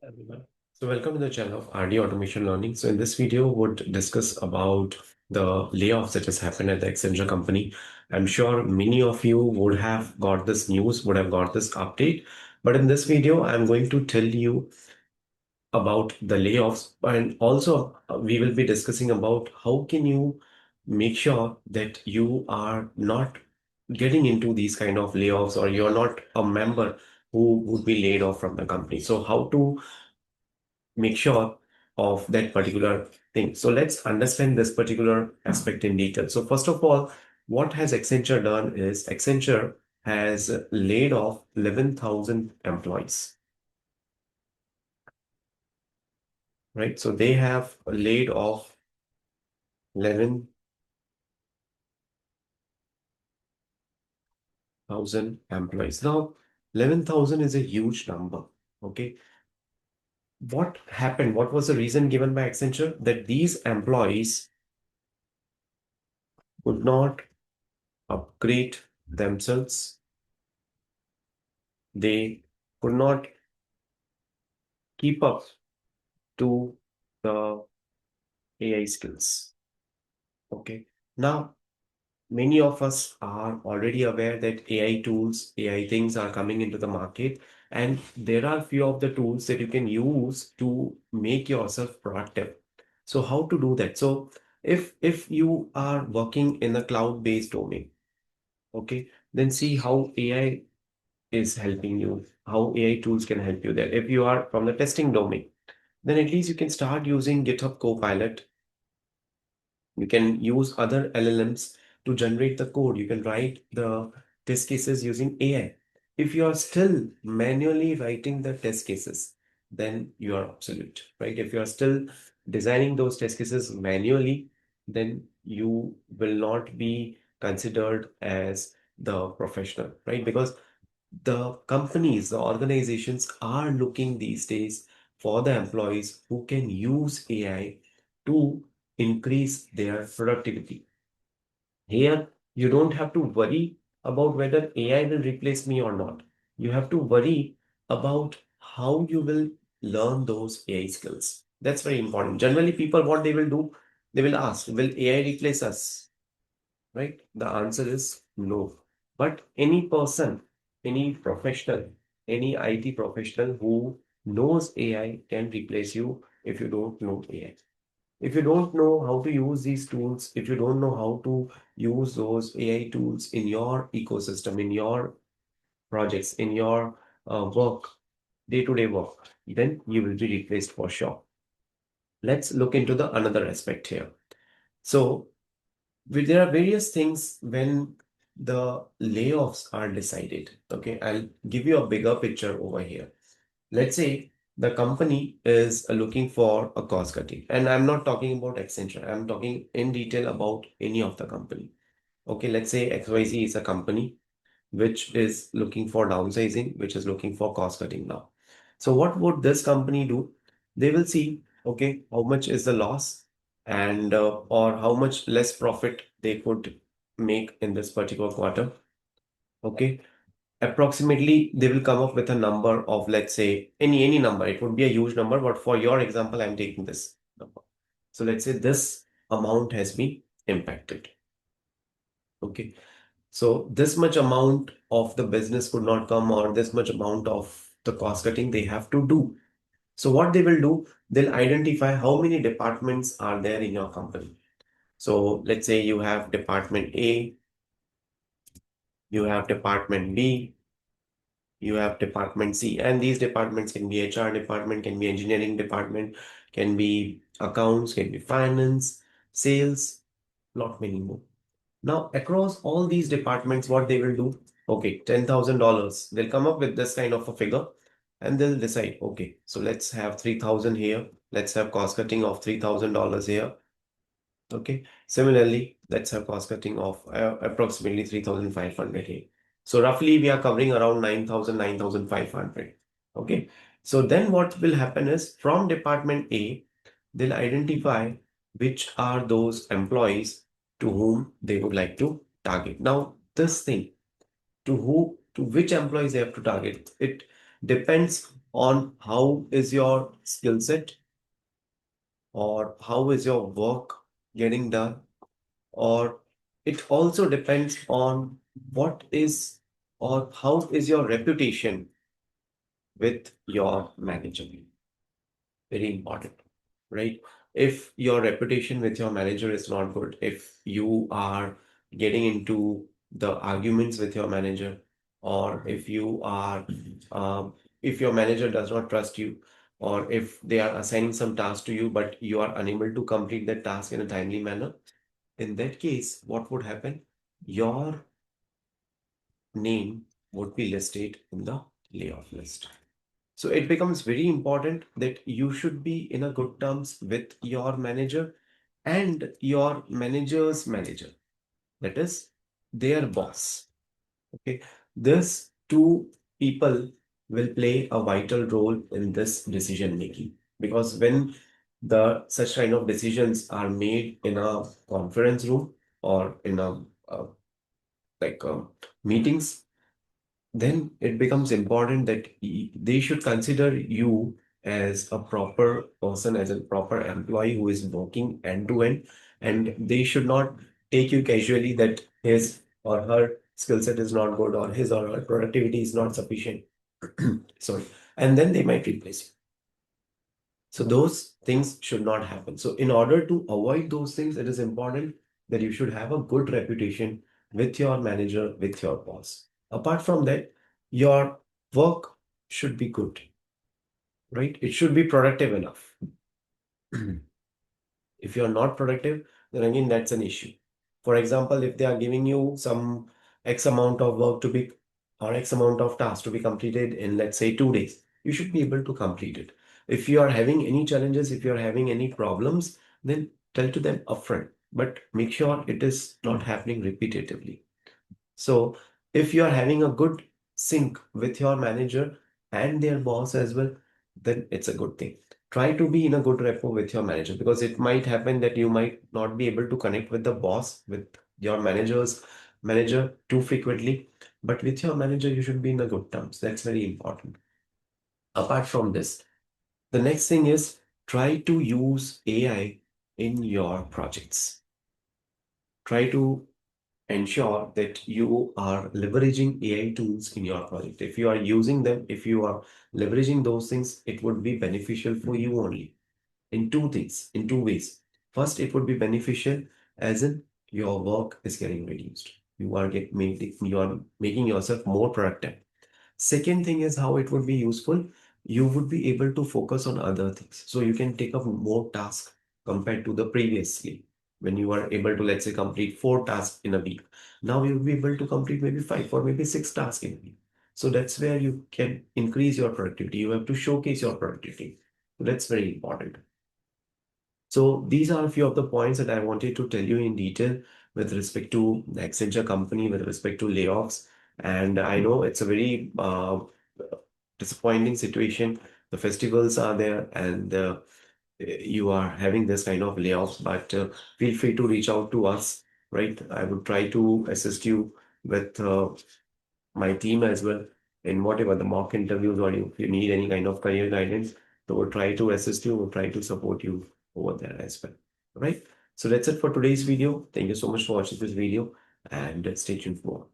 Everyone. So welcome to the channel of RD Automation Learning. So in this video, would discuss about the layoffs that has happened at the Accenture company. I'm sure many of you would have got this news, would have got this update. But in this video, I'm going to tell you about the layoffs, and also we will be discussing about how can you make sure that you are not getting into these kind of layoffs, or you're not a member who would be laid off from the company. So how to make sure of that particular thing. So let's understand this particular aspect in detail. So first of all, what has Accenture done is Accenture has laid off 11,000 employees, right? So they have laid off 11,000 employees. Now, 11,000 is a huge number. Okay. What happened? What was the reason given by Accenture? That these employees could not upgrade themselves. They could not keep up to the AI skills. Okay. Now, many of us are already aware that AI tools, AI things are coming into the market, and there are few of the tools that you can use to make yourself productive. So how to do that? So if you are working in a cloud-based domain, okay, then see how AI is helping you, how AI tools can help you there. If you are from the testing domain, then at least you can start using GitHub Copilot. You can use other LLMs to generate the code. You can write the test cases using AI. If you are still manually writing the test cases, then you are obsolete, right? If you are still designing those test cases manually, then you will not be considered as the professional, right? Because the companies, the organizations are looking these days for the employees who can use AI to increase their productivity. Here, you don't have to worry about whether AI will replace me or not. You have to worry about how you will learn those AI skills. That's very important. Generally, people, what they will do, they will ask, will AI replace us? Right? The answer is no. But any person, any professional, any IT professional who knows AI can replace you if you don't know AI. If you don't know how to use these tools, if you don't know how to use those AI tools in your ecosystem, in your projects, in your work, day-to-day work, then you will be replaced for sure. Let's look into the another aspect here. So there are various things when the layoffs are decided. Okay, I'll give you a bigger picture over here. Let's say the company is looking for a cost cutting, and I'm not talking about Accenture. I'm talking in detail about any of the company. Okay, let's say XYZ is a company which is looking for downsizing, which is looking for cost cutting now. So what would this company do? They will see, okay, how much is the loss, and or how much less profit they could make in this particular quarter. Okay, approximately they will come up with a number of, let's say, any number. It would be a huge number, but for your example, I'm taking this number. So let's say this amount has been impacted. Okay, so this much amount of the business could not come, or this much amount of the cost cutting they have to do. So what they will do, they'll identify how many departments are there in your company. So let's say you have department A, you have department B, you have department C, and these departments can be HR department, can be engineering department, can be accounts, can be finance, sales, lot many more. Now, across all these departments, what they will do, okay, $10,000. They'll come up with this kind of a figure, and they'll decide, okay, so let's have 3,000 here. Let's have cost cutting of $3,000 here. Okay. Similarly, let's have cost cutting of approximately 3,500 here. So roughly we are covering around 9,000, 9,500. Okay. So then what will happen is from department A, they'll identify which are those employees to whom they would like to target. Now, this thing, to which employees they have to target, it depends on how is your skill set or how is your work getting done, or it also depends on what is or how is your reputation with your manager. Very important, right? If your reputation with your manager is not good, if you are getting into the arguments with your manager, or if you are, if your manager does not trust you, or if they are assigning some task to you, but you are unable to complete that task in a timely manner, in that case, what would happen? Your name would be listed in the layoff list. So it becomes very important that you should be in a good terms with your manager and your manager's manager. That is their boss. Okay. These two people will play a vital role in this decision making, because when the such kind of decisions are made in a conference room or in a like meetings, then it becomes important that they should consider you as a proper person, as a proper employee who is working end to end, and they should not take you casually that his or her skill set is not good or his or her productivity is not sufficient. Sorry. And then they might replace you. So those things should not happen. So in order to avoid those things, it is important that you should have a good reputation with your manager, with your boss. Apart from that, your work should be good, right? It should be productive enough. If you're not productive, then again, that's an issue. For example, if they are giving you some X amount of work to be or X amount of tasks to be completed in, let's say, 2 days, you should be able to complete it. If you are having any challenges, if you're having any problems, then tell to them upfront, but make sure it is not happening repetitively. So if you are having a good sync with your manager and their boss as well, then it's a good thing. Try to be in a good rapport with your manager, because it might happen that you might not be able to connect with the boss, with your manager too frequently, but with your manager, you should be in a good terms. That's very important. Apart from this, the next thing is try to use AI in your projects. Try to ensure that you are leveraging AI tools in your project. If you are using them, if you are leveraging those things, it would be beneficial for you only in two things, in two ways. First, it would be beneficial as in your work is getting reduced. You are making yourself more productive. Second thing is how it would be useful. You would be able to focus on other things. So you can take up more tasks compared to the previously. When you are able to, let's say, complete 4 tasks in a week. Now you'll be able to complete maybe 5 or maybe 6 tasks in a week. So that's where you can increase your productivity. You have to showcase your productivity. So that's very important. So these are a few of the points that I wanted to tell you in detail with respect to the Accenture company, with respect to layoffs. And I know it's a very disappointing situation. The festivals are there and you are having this kind of layoffs, but feel free to reach out to us, right? I would try to assist you with my team as well in whatever the mock interviews, or if you need any kind of career guidance, so we'll try to assist you, we'll try to support you over there as well. All right. So that's it for today's video. Thank you so much for watching this video and stay tuned for more.